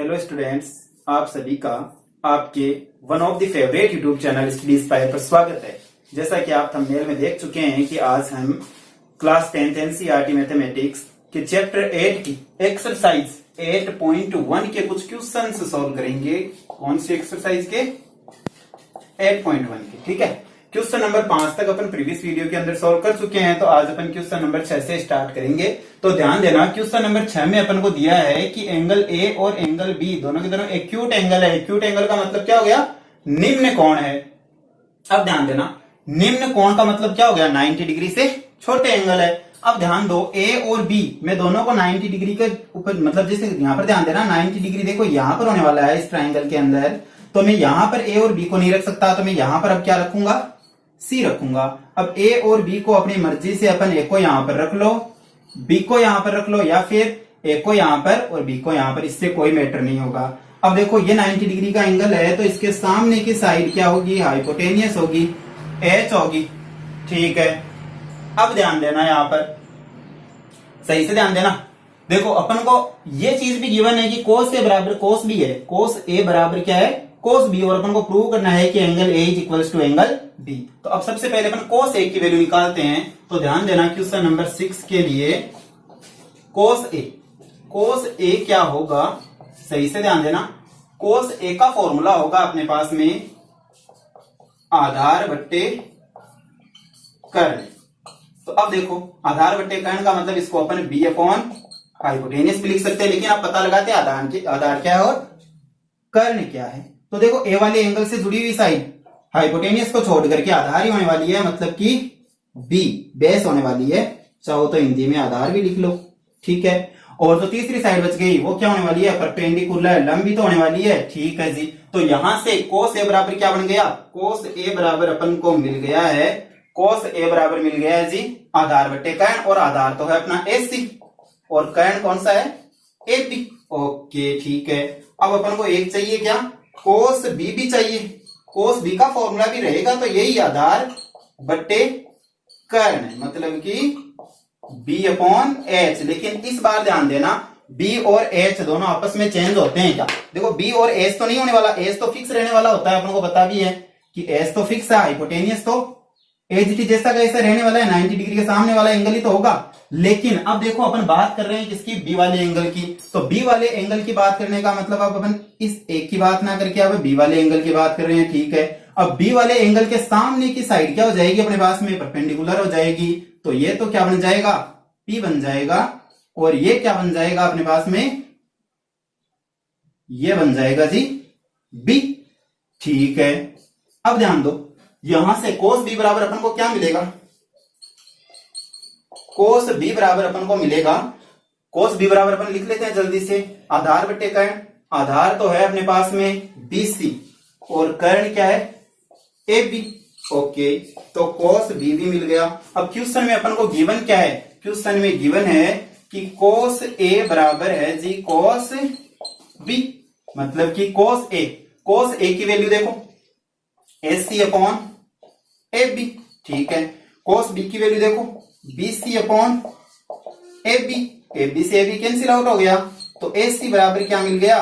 Hello students, आप सभी का आपके one of the favourite YouTube channel study inspire पर स्वागत है। जैसा कि आप थंबनेल में देख चुके हैं कि आज हम क्लास 10th एनसीईआरटी मैथमेटिक्स के चैप्टर 8 की एक्सरसाइज 8.1 के कुछ क्वेश्चन सॉल्व करेंगे। कौन सी एक्सरसाइज के? 8.1 के। ठीक है, क्वेश्चन नंबर 5 तक अपन प्रीवियस वीडियो के अंदर सॉल्व कर चुके हैं, तो आज अपन क्वेश्चन नंबर 6 से स्टार्ट करेंगे। तो ध्यान देना, क्वेश्चन नंबर 6 में अपन को दिया है कि एंगल ए और एंगल बी दोनों के दोनों एक्यूट एंगल है। एक्यूट एंगल का मतलब क्या हो गया? निम्न कोण है। अब ध्यान देना, निम्न कोण का मतलब क्या हो गया? 90 डिग्री से छोटे एंगल है। अब ध्यान दो, ए और बी में दोनों को 90 डिग्री के ऊपर, मतलब जैसे यहाँ पर ध्यान देना 90 डिग्री देखो यहाँ पर होने वाला है इस ट्राइंगल के अंदर, तो मैं यहाँ पर ए और बी को नहीं रख सकता, तो मैं यहाँ पर अब क्या रखूंगा? सी रखूंगा। अब ए और बी को अपनी मर्जी से अपन ए को यहां पर रख लो, बी को यहां पर रख लो, या फिर ए को यहां पर और बी को यहां पर, इससे कोई मैटर नहीं होगा। अब देखो ये 90 डिग्री का एंगल है, तो इसके सामने की साइड क्या होगी? हाइपोटेनियस होगी, एच होगी। ठीक है, अब ध्यान देना यहां पर, सही से ध्यान देना। देखो अपन को ये चीज भी गिवन है कि कोस ए बराबर कोस बी है। कोस ए बराबर क्या है? Cos B. और अपन को प्रूव करना है कि angle A is equals to angle B. तो अब सबसे पहले अपन कोस ए की वैल्यू निकालते हैं। तो ध्यान देना, क्वेश्चन नंबर 6 के लिए कोस ए क्या होगा? सही से ध्यान देना, कोस ए का फॉर्मूला होगा अपने पास में आधार बट्टे कर्ण। तो अब देखो, आधार बट्टे कर्ण का मतलब इसको अपन बी अपॉन हाइपोटेनियस भी लिख सकते हैं, लेकिन आप पता लगाते हैं आधार क्या है और कर्ण क्या है। तो देखो, ए वाले एंगल से जुड़ी हुई साइड हाइपोटेनियस को छोड़ करके आधार ही होने वाली है, मतलब कि बी बेस होने वाली है। चाहो तो हिंदी में आधार भी लिख लो। ठीक है, और जो तीसरी साइड बच गई वो क्या होने वाली है? परपेंडिकुलर, लंबी तो होने वाली है। ठीक है जी, तो यहां से कोस ए बराबर क्या बन गया? कोस ए बराबर अपन को मिल गया है, कोस ए बराबर मिल गया है जी आधार बट्टे कर्ण, और आधार तो है अपना AC और कर्ण कौन सा है? AB। ओके ठीक है, अब अपन को एक चाहिए क्या? कोस बी भी चाहिए। कोस बी का फॉर्मूला भी रहेगा, तो यही आधार बट्टे कर्ण, मतलब कि बी अपॉन एच। लेकिन इस बार ध्यान देना, बी और एच दोनों आपस में चेंज होते हैं क्या? देखो, बी और एच तो नहीं होने वाला, एच तो फिक्स रहने वाला होता है। अपन को पता भी है कि एच तो फिक्स है, हाइपोटेनियस तो एच जैसा का ऐसा रहने वाला है, 90 डिग्री के सामने वाला एंगल ही तो होगा। लेकिन अब देखो, अपन बात कर रहे हैं किसकी? बी वाले एंगल की। तो बी वाले एंगल की बात करने का मतलब अब अपन इस एक की बात ना करके अब बी वाले एंगल की बात कर रहे हैं। ठीक है, अब बी वाले एंगल के सामने की साइड क्या हो जाएगी अपने पास में? परपेंडिकुलर हो जाएगी। तो ये तो क्या बन जाएगा? पी बन जाएगा, और ये क्या बन जाएगा अपने पास में? ये बन जाएगा जी बी। ठीक है, अब ध्यान दो, यहां से कोस बी बराबर अपन को क्या मिलेगा? कोस बी बराबर अपन को मिलेगा, कोस बी बराबर अपन लिख लेते हैं जल्दी से, आधार बट्टे कर्ण। आधार तो है अपने पास में BC, और कर्ण क्या है? AB। ओके, तो कोस बी भी मिल गया। अब क्वेश्चन में अपन को गिवन क्या है? क्वेश्चन में गिवन है कि कोस ए बराबर है जी कोस बी, मतलब कि कोस ए की वैल्यू देखो AC अपॉन AB। ठीक है, कोस बी की वैल्यू देखो BC अपॉन AB। AB से AB कैंसिल आउट हो गया, तो AC बराबर क्या मिल गया?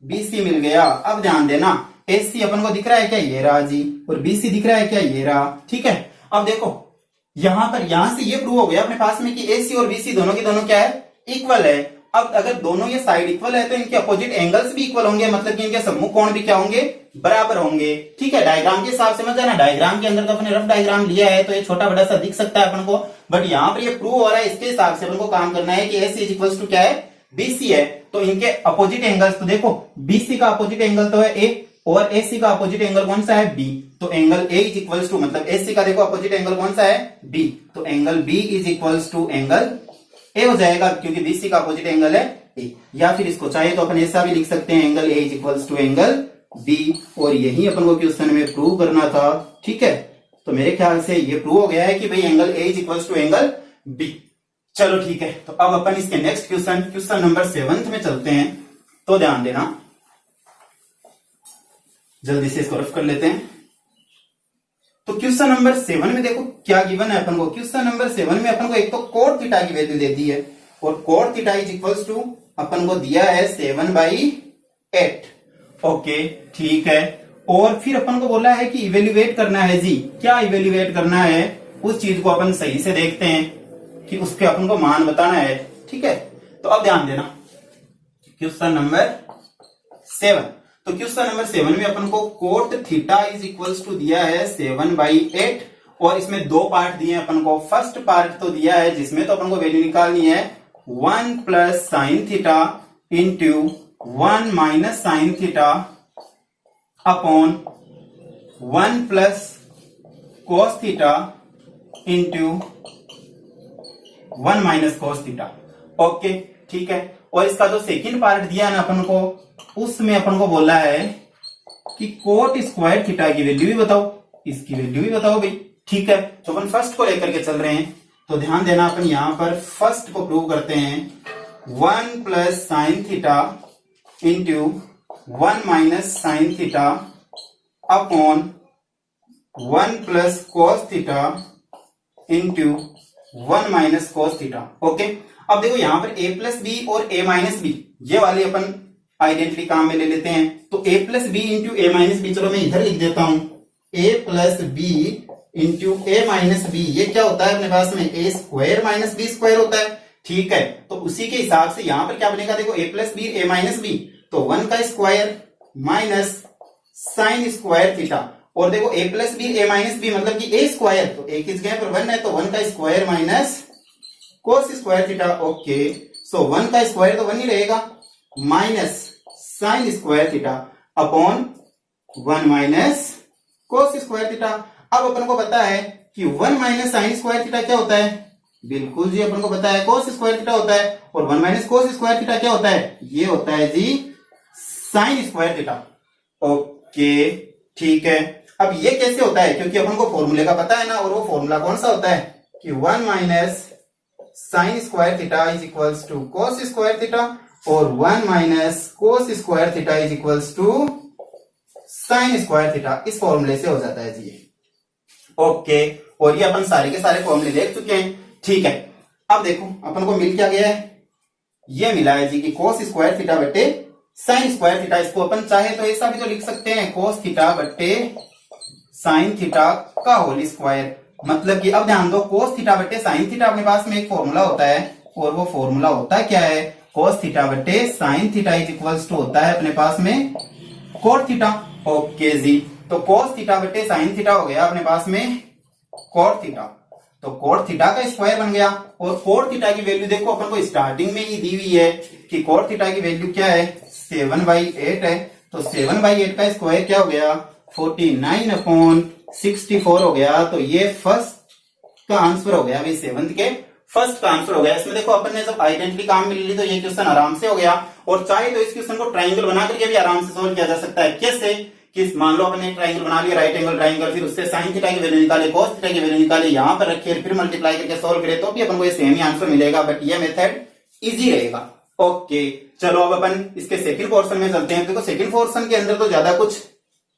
BC मिल गया। अब ध्यान देना, AC अपन को दिख रहा है क्या? ये रहा जी, और BC दिख रहा है क्या? ये रहा। ठीक है, अब देखो यहां से ये प्रूव हो गया अपने पास में कि AC और BC दोनों के दोनों क्या है? इक्वल है। अब अगर दोनों ये साइड इक्वल है, तो इनके अपोजिट एंगल्स भी इक्वल होंगे, मतलब कि इनके सम्मुख कोण भी क्या होंगे? बराबर होंगे। ठीक है, डायग्राम के हिसाब से समझ जाना, डायग्राम के अंदर तो अपने रफ डायग्राम लिया है, तो ये छोटा बड़ा सा दिख सकता है अपन को, बट यहाँ पर ये प्रूव हो रहा है, इसके हिसाब से अपन को काम करना है कि AC इज इक्वल्स टू क्या है? BC है। तो इनके अपोजिट एंगल्स तो देखो, BC का अपोजिट एंगल तो है A, और AC का अपोजिट एंगल कौन सा है? B। तो angle A is equals to, मतलब AC का देखो अपोजिट एंगल कौन सा है? B। तो angle B is equals to angle A हो जाएगा, क्योंकि BC का अपोजिट एंगल है A। या फिर इसको चाहे तो अपन ऐसा भी लिख सकते हैं, angle A is equals to angle B। और यही अपन को क्वेश्चन में प्रूव करना था। ठीक है, तो मेरे ख्याल से ये प्रूव हो गया है कि भाई angle A is equals to angle B। चलो ठीक है, तो अब अपन इसके नेक्स्ट क्वेश्चन नंबर 7 में चलते हैं। तो ध्यान देना, जल्दी से इसको रफ कर लेते हैं। तो क्वेश्चन नंबर 7 में देखो क्या गिवन है अपन को। क्वेश्चन नंबर 7 में अपन को एक तो कोट थीटा की वैल्यू दे दी है, और cot theta is equals to अपन को दिया है 7/2 8। ओके ठीक है। और फिर अपन को बोला है कि इवेल्युएट करना है जी। क्या इवेल्युएट करना है, उस चीज को अपन सही से देखते हैं कि उसके अपन को मान बताना है। ठीक है, तो अब ध्यान देना क्वेश्चन नंबर 7। तो क्वेश्चन नंबर 7 में अपन को cot theta is equals to दिया है 7/8 और इसमें दो पार्ट दिए हैं अपन को। फर्स्ट पार्ट तो दिया है जिसमें तो अपन को वैल्यू निकालनी है 1 plus sine theta into 1 minus sine theta upon 1 plus cos theta into 1 minus cos theta. Okay ठीक है। और इसका जो सेकंड पार्ट दिया है ना अपन को, उसमें अपन को बोला है कि कोट स्क्वायर थीटा की वैल्यू भी बताओ, इसकी वैल्यू भी बताओ भाई। ठीक है, तो अपन फर्स्ट को लेकर के चल रहे हैं। तो ध्यान देना, अपन यहां पर फर्स्ट को प्रूव करते हैं 1 plus sine theta into 1 minus sine theta upon 1 plus cos theta into 1 minus cos theta. Okay, अब देखो यहां पर a प्लस बी और a माइनस बी ये वाले अपन आइडेंटिटी काम में ले लेते हैं। तो a plus B into a minus B, चलो मैं इधर लिख देता हूं a plus B into a minus B, ये क्या होता है अपने पास में a square minus B square होता है। ठीक है, तो उसी के हिसाब से यहां पर क्या बनेगा, देखो a plus B a minus B, तो 1 का square minus sine square theta. और देखो a plus B a minus B मतलब कि a स्क्वायर, तो a किस जगह पर 1 है, तो 1 का square minus cos square theta. Okay, so 1 का स्क्वायर तो 1 ही रहेगा minus sine square theta upon 1 minus cos square theta. अब अपन को पता है कि 1 माइनस साइन स्क्वायर थीटा क्या होता है, बिल्कुल जी अपन को पता है कोस स्क्वायर थीटा होता है। और 1 माइनस कोस स्क्वायर थीटा क्या होता है, ये होता है जी साइन स्क्वायर थीटा। ओके ठीक है, अब ये कैसे होता है, क्योंकि अपन को फॉर्मूले का पता है ना, और वो फॉर्मूला कौन सा होता है कि 1 minus sine square theta is equals to cos square theta और 1 minus cos square theta is equals to sine square theta. इस फॉर्मूले से हो जाता है जी। ओके, और ये अपन सारे के सारे फॉर्मूले देख चुके हैं। ठीक है, अब देखो अपन को मिल क्या गया है, ये मिला है जी कि कोस स्क्वायर थीटा बटे साइन स्क्वायर थीटा। इसको अपन चाहे तो ऐसा भी तो लिख सकते हैं कोस थीटा बटे साइन थीटा का होल स्क्वायर। मतलब कि अब ध्यान दो, कोस थीटा बटे साइन थीटा अपने पास में एक फॉर्मूला होता है, और वो फॉर्मूला होता है क्या है, कोस थीटा बटे sine theta is equals to होता है अपने पास में कोट थीटा। ओके जी, तो कोस थीटा बटे साइन थीटा हो गया अपने पास में कोट थीटा, तो कोट थीटा का स्क्वायर बन गया। और कोट थीटा की वैल्यू देखो अपन को स्टार्टिंग में ही दी हुई है कि कोट थीटा की वैल्यू क्या है 7/8 है। तो 7/8 का स्क्वायर क्या हो गया 49 अपॉन 64 हो गया। तो ये फर्स्ट का आंसर हो गया भाई, 7th के फर्स्ट का आंसर हो गया। इसमें देखो अपन ने जब आइडेंटिटी काम में ले ली तो ये क्वेश्चन आराम से हो गया। और चाहे तो इस क्वेश्चन को ट्राइंगल बना करके भी आराम से सोल्व किया जा सकता है। कैसे कि मान लो अपने ट्राइंगल बना लिया, राइट एंगल ट्राइंगल, फिर उससे साइन थीटा की वैल्यू निकाले, कोस थीटा की वैल्यू निकाले, यहाँ पर रखे, फिर मल्टीप्लाई करके सोल्व करे तो भी अपन को ये सेम ही आंसर मिलेगा। बट ये मेथड इजी रहेगा। ओके, चलो अब अपन इसके सेकंड पोर्शन में चलते हैं। देखो सेकंड पोर्शन के अंदर तो ज्यादा कुछ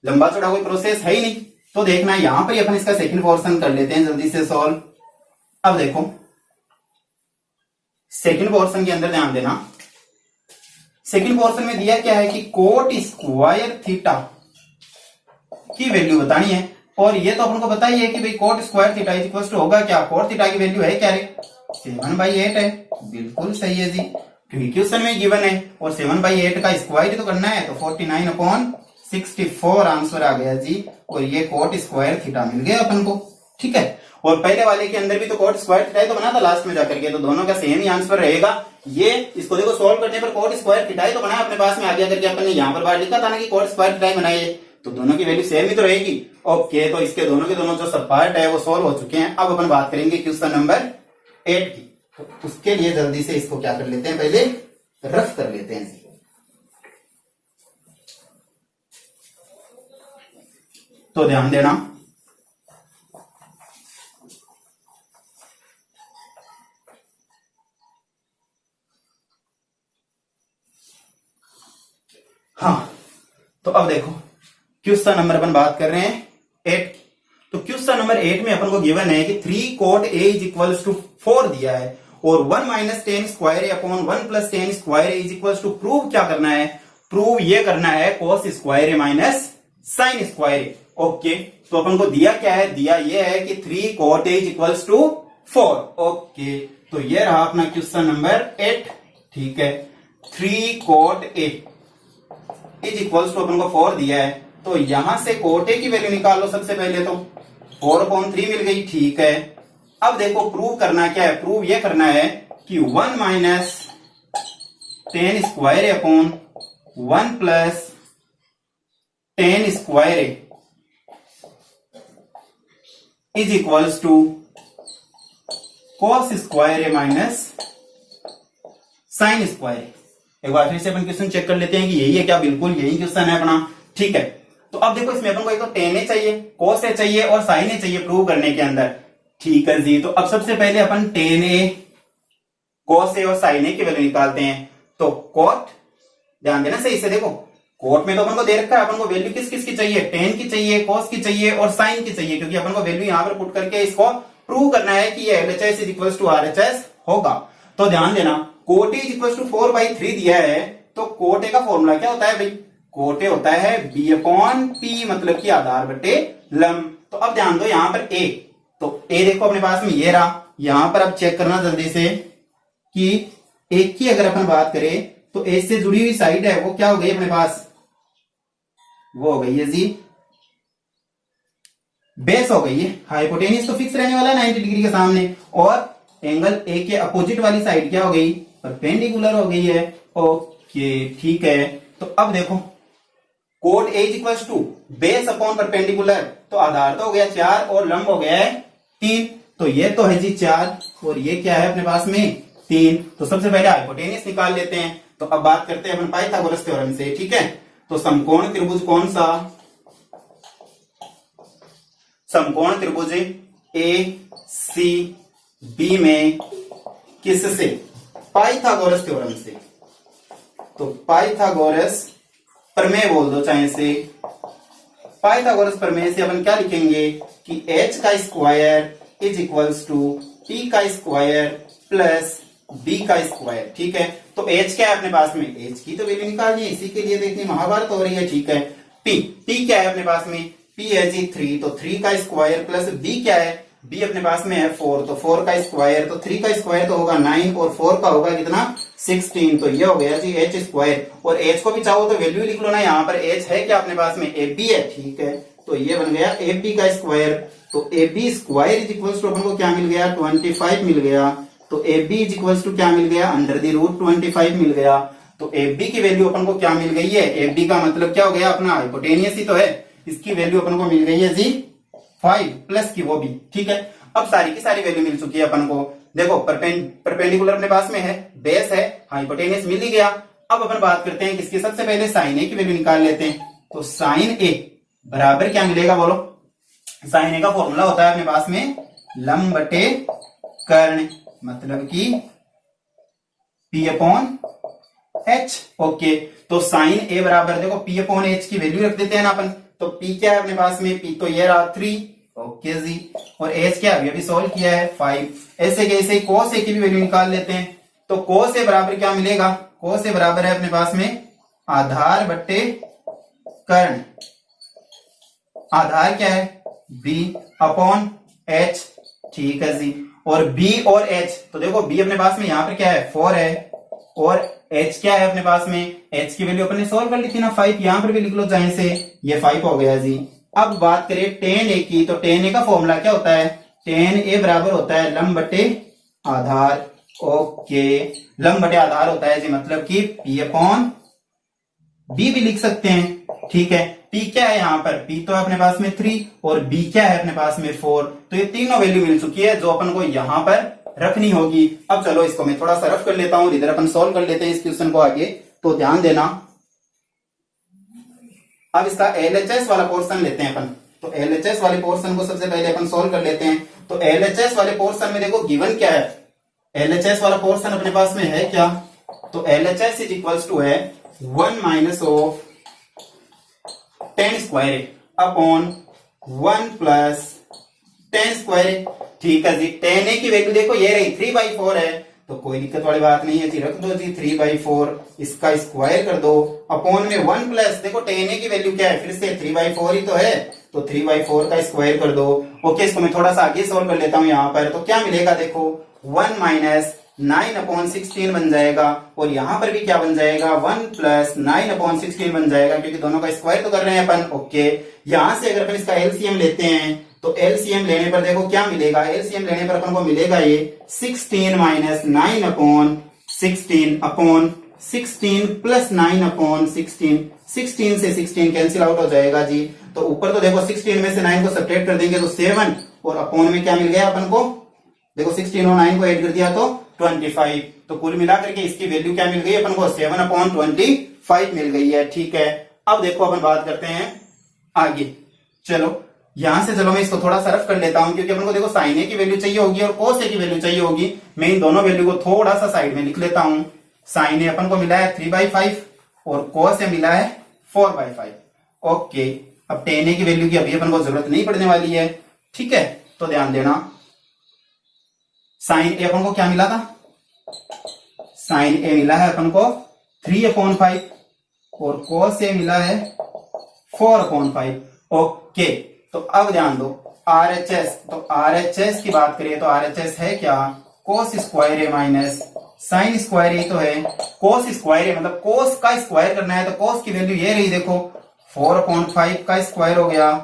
लंबा चौड़ा कोई प्रोसेस है ही नहीं, तो देखना यहां पर अपन इसका सेकंड पोर्शन कर लेते हैं जल्दी से सॉल्व। अब देखो सेकंड पोर्शन के अंदर ध्यान देना, सेकंड पोर्शन में दिया क्या है कि कोट स्क्वायर थीटा की वैल्यू बतानी है। और ये तो अपन को पता ही है कि भाई cot square theta is equal to होगा क्या, कोट थीटा की वैल्यू है क्या रे 7/8 है। बिल्कुल सही है जी, क्योंकि क्वेश्चन में गिवन है। और 7/8 का स्क्वायर तो करना है, तो 49 अपॉन 64 आंसर आ गया जी। और ये कोट स्क्वायर थीटा मिल गया अपन को। ठीक है, और पहले वाले के अंदर भी तो कोट स्क्वायर थीटा तो बना था लास्ट में जाकर के, तो दोनों का सेम ही आंसर रहेगा। ये इसको देखो सोल्व करने पर कोट स्क्वायर थीटा तो बना अपने पास में आगे करके अपन ने यहाँ पर बाहर लिखा था ना कि कोट स्क्वायर थीटा बनाइए, तो दोनों की वैल्यू सेम ही तो रहेगी। ओके, तो इसके दोनों के दोनों जो सब पार्ट है वो सोल्व हो चुके हैं। अब अपन बात करेंगे क्वेश्चन नंबर 8 की। तो उसके लिए जल्दी से इसको क्या कर लेते हैं, पहले रफ कर लेते हैं। तो ध्यान देना, हाँ, तो अब देखो क्वेश्चन नंबर अपन बात कर रहे हैं 8 की। तो क्वेश्चन नंबर 8 में अपन को गिवन है कि 3 cot a is equals to 4 दिया है, और 1 minus 10 square A upon 1 plus 10 square A is equals to prove क्या करना है, प्रूव ये करना है cos square A minus sine square A. Okay, तो अपन को दिया क्या है, दिया ये है कि 3 cot a equals to 4। Okay, तो ये रहा अपना क्वेश्चन नंबर 8। ठीक है, 3 cot a is equals to अपन को 4 दिया है, तो यहां से cot a की वैल्यू निकाल लो सबसे पहले। तो 4/3 मिल गई। ठीक है, अब देखो प्रूव करना क्या है, प्रूव ये करना है कि 1 minus ten square upon 1 plus ten square is equals to cos square A minus sine square. एक बार फिर से अपन क्वेश्चन चेक कर लेते हैं कि यही है क्या, बिल्कुल यही क्वेश्चन है अपना। ठीक है, तो अब देखो इसमें अपन को एक तो टेन ए चाहिए, कॉस ए चाहिए और साइन ए चाहिए प्रूव करने के अंदर। ठीक है जी, तो अब सबसे पहले अपन टेन ए, कॉस ए और साइन ए की वैल्यू निकालते हैं। तो कॉट, ध्यान देना सही से, देखो कोट में तो अपन को दे रखा है, अपन को वैल्यू किस किस की चाहिए, टेन की चाहिए, कॉस की चाहिए और साइन की चाहिए, क्योंकि अपन को वैल्यू यहां पर पुट करके इसको प्रूव करना है कि ये LHS is equal to RHS होगा। तो ध्यान देना, कोट इज इक्वल टू 4/3 दिया है, तो कोट ए का फॉर्मूला क्या होता है भाई, कोट ए होता है B/P, मतलब कि आधार बटे लंब। तो अब ध्यान दो यहां पर ए, तो ए देखो अपने पास में ये रहा, यहां पर अब चेक करना जल्दी से कि एक की अगर अपन बात करें तो ए से जुड़ी हुई साइड है वो क्या हो गई अपने पास, वो हो गई है जी बेस हो गई है। हाइपोटेनियस तो फिक्स रहने वाला है 90 डिग्री के सामने, और एंगल ए के अपोजिट वाली साइड क्या हो गई, परपेंडिकुलर हो गई है। ओके, ठीक है, तो अब देखो cot A is equal to base upon perpendicular, तो आधार तो हो गया 4 और लंब हो गया है 3, तो ये तो है जी 4 और ये क्या है अपने पास में 3। तो सबसे पहले हाइपोटेनियस निकाल लेते हैं। तो अब बात करते हैं अपन पाइथागोरस थ्योरम से। ठीक है, तो समकोण त्रिभुज कौन सा, समकोण त्रिभुज ACB में किससे, पाइथागोरस थ्योरम से। तो पाइथागोरस प्रमेय बोल दो चाहे से, पाइथागोरस प्रमेय से अपन क्या लिखेंगे कि h का square is equals to p का स्क्वायर प्लस b का स्क्वायर। ठीक है, तो h क्या है अपने पास में, h की तो वैल्यू निकालनी है, इसी के लिए तो इतनी महाभारत हो रही है। ठीक है, p क्या है अपने पास में, p है जी 3, तो 3 का स्क्वायर प्लस b क्या है, b अपने पास में है 4, तो 4 का स्क्वायर, तो 3 का स्क्वायर तो होगा 9 और 4 का होगा कितना 16, तो ये हो गया जी h स्क्वायर। और h को भी चाहो तो वैल्यू लिख लो ना, यहाँ पर h है क्या अपने पास में, ab है। ठीक है, तो ये बन गया ab का स्क्वायर, तो ab square is equal to अपन को क्या मिल गया 25 मिल गया, तो ab इज इक्वल टू क्या मिल गया √25 मिल गया। तो ab की वैल्यू अपन को क्या मिल गई है, ab का मतलब क्या हो गया अपना हाइपोटेनियस ही तो है, इसकी वैल्यू अपन को मिल गई है जी 5 प्लस की वो भी। ठीक है, अब सारी की सारी वैल्यू मिल चुकी है अपन को। देखो परपेंडिकुलर अपने पास में है, बेस है, हाइपोटेनियस मिल ही गया। अब अपन बात करते हैं किसकी, सबसे पहले साइन ए की वैल्यू निकाल लेते हैं। तो साइन ए बराबर क्या मिलेगा बोलो, साइन ए का फॉर्मूला होता है अपने पास में लंब बटे कर्ण, मतलब कि P/H। ओके, तो साइन ए बराबर देखो P/H की वैल्यू रख देते हैं ना अपन। तो P क्या है अपने पास में, P तो ये रहा 3। ओके जी, और H क्या अभी सॉल्व किया है 5। ऐसे कैसे cos a की भी वैल्यू निकाल लेते हैं। तो cos a बराबर क्या मिलेगा, cos a बराबर है अपने पास में आधार बट्टे कर्ण, आधार क्या है B/H। ठीक है जी, और B और H, तो देखो B अपने पास में यहाँ पर क्या है 4 है, और H क्या है अपने पास में, H की वैल्यू अपन ने सोल्व कर ली थी ना 5, यहां पर भी लिख लो चाहे से, ये 5 हो गया जी। अब बात करें tan a की, तो tan a का फॉर्मूला क्या होता है, tan a बराबर होता है लंब बटे आधार। ओके, लंब बटे आधार होता है जी, मतलब कि P/B भी लिख सकते हैं। ठीक है, P क्या है यहाँ पर, P तो अपने पास में 3 और B क्या है अपने पास में 4, तो ये तीनों वैल्यू मिल चुकी है जो अपन को यहाँ पर रखनी होगी। अब चलो इसको मैं थोड़ा सा रफ कर लेता हूं, इधर अपन सॉल्व कर लेते हैं इस क्वेश्चन को आगे। तो ध्यान देना, अब इसका LHS वाला पोर्शन लेते हैं अपन। तो LHS वाले पोर्शन को सबसे पहले अपन सॉल्व कर लेते हैं। तो LHS वाले पोर्शन में देखो गिवन क्या है, LHS वाला पोर्शन अपने पास में है क्या, तो LHS इज इक्वल्स टू है 1 minus of ten square upon 1 plus ten square. ठीक है जी, tan a की वैल्यू देखो ये रही 3/4 है, तो कोई दिक्कत वाली बात नहीं है जी, रख दो जी 3/4, इसका स्क्वायर कर दो अपॉन में 1 प्लस, देखो tan a की वैल्यू क्या है, फिर से 3/4 ही तो है, तो 3/4 का स्क्वायर कर दो। ओके, इसको मैं थोड़ा सा आगे सॉल्व कर लेता हूँ यहाँ पर, तो क्या मिलेगा देखो 1 माइनस 9/16 बन जाएगा, और यहाँ पर भी क्या बन जाएगा 1 प्लस 9/16 बन जाएगा, क्योंकि दोनों का स्क्वायर तो कर रहे हैं अपन। ओके, यहाँ से अगर अपन इसका एलसीएम लेते हैं तो एलसीएम लेने पर देखो क्या मिलेगा, एलसीएम लेने पर अपन को मिलेगा ये 16 माइनस 9/16 अपॉन 16 प्लस 9/16, 16 से 16 कैंसिल आउट हो जाएगा जी। तो ऊपर तो देखो 16 में से 9 को सब्ट्रैक्ट कर देंगे तो 7, और अपॉन में क्या मिल गया अपन को, देखो 16 और 9 को ऐड कर दिया तो 25, तो कुल मिलाकर के इसकी वैल्यू क्या मिल गई अपन को 7/25 मिल गई है। ठीक है, अब देखो अपन बात करते हैं आगे। चलो यहां से, चलो मैं इसको थोड़ा सा रफ कर लेता हूं, क्योंकि अपन को देखो साइन ए की वैल्यू चाहिए होगी और कोस ए की वैल्यू चाहिए होगी। मैं इन दोनों वैल्यू को थोड़ा सा साइड में लिख लेता हूं। साइन ए अपन को मिला है 3/5 और कोस ए मिला है 4/5। ओके, अब tan ए की वैल्यू की अभी अपन को जरूरत नहीं पड़ने वाली है। ठीक है, तो ध्यान देना, साइन ए अपन को क्या मिला था, साइन ए मिला है अपन को 3/5 और कोस ए मिला है 4/5। ओके, तो अब ध्यान दो RHS, तो RHS की बात करें तो RHS है क्या, cos square A minus sine square ए, तो है कोस स्क्वायर ए, मतलब कोस का स्क्वायर करना है, तो कोस की वैल्यू ये रही देखो 4/5 का स्क्वायर हो गया,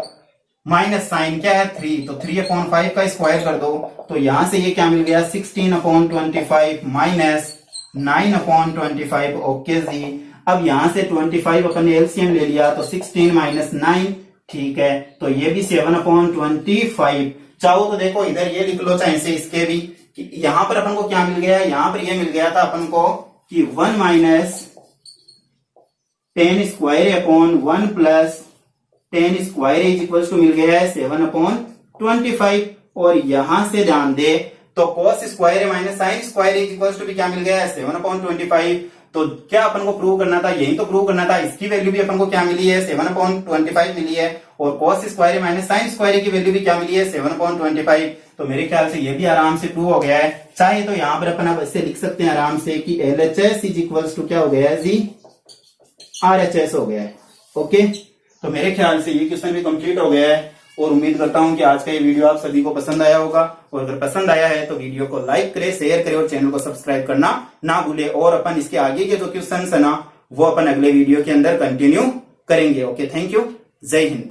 माइनस साइन क्या है 3, तो 3/5 का स्क्वायर कर दो, तो यहां से ये क्या मिल गया 16/25 माइनस 9/25। ओके जी, अब यहां से 25 अपन ने एलसीएम ले लिया, तो 16 माइनस 9, ठीक है, तो ये भी 7/25। चाहो तो देखो इधर ये लिख लो, चाहे से इसके भी, कि यहां पर अपन को क्या मिल गया, यहां पर ये मिल गया था अपन को कि 1 minus tan square upon 1 plus tan square is equal to मिल गया है 7/25। और यहां से ध्यान दे तो cos square minus sine square is equal to भी क्या मिल गया है 7/25। तो क्या अपन को प्रूव करना था, यही तो प्रूव करना था, इसकी वैल्यू भी अपन को क्या मिली है 7/25 मिली है, और cos square minus sine square की वैल्यू भी क्या मिली है 7/25। तो मेरे ख्याल से ये भी आराम से प्रूव हो गया है। चाहे तो यहाँ पर अपन अब ऐसे लिख सकते हैं आराम से कि LHS इज इक्वल टू क्या हो गया है जी, RHS हो गया है। ओके, तो मेरे ख्याल से ये क्वेश्चन भी कंप्लीट हो गया है, और उम्मीद करता हूं कि आज का ये वीडियो आप सभी को पसंद आया होगा, और अगर पसंद आया है तो वीडियो को लाइक करें, शेयर करें और चैनल को सब्सक्राइब करना ना भूले। और अपन इसके आगे के जो क्वेश्चन है ना वो अपन अगले वीडियो के अंदर कंटिन्यू करेंगे। ओके, थैंक यू, जय हिंद।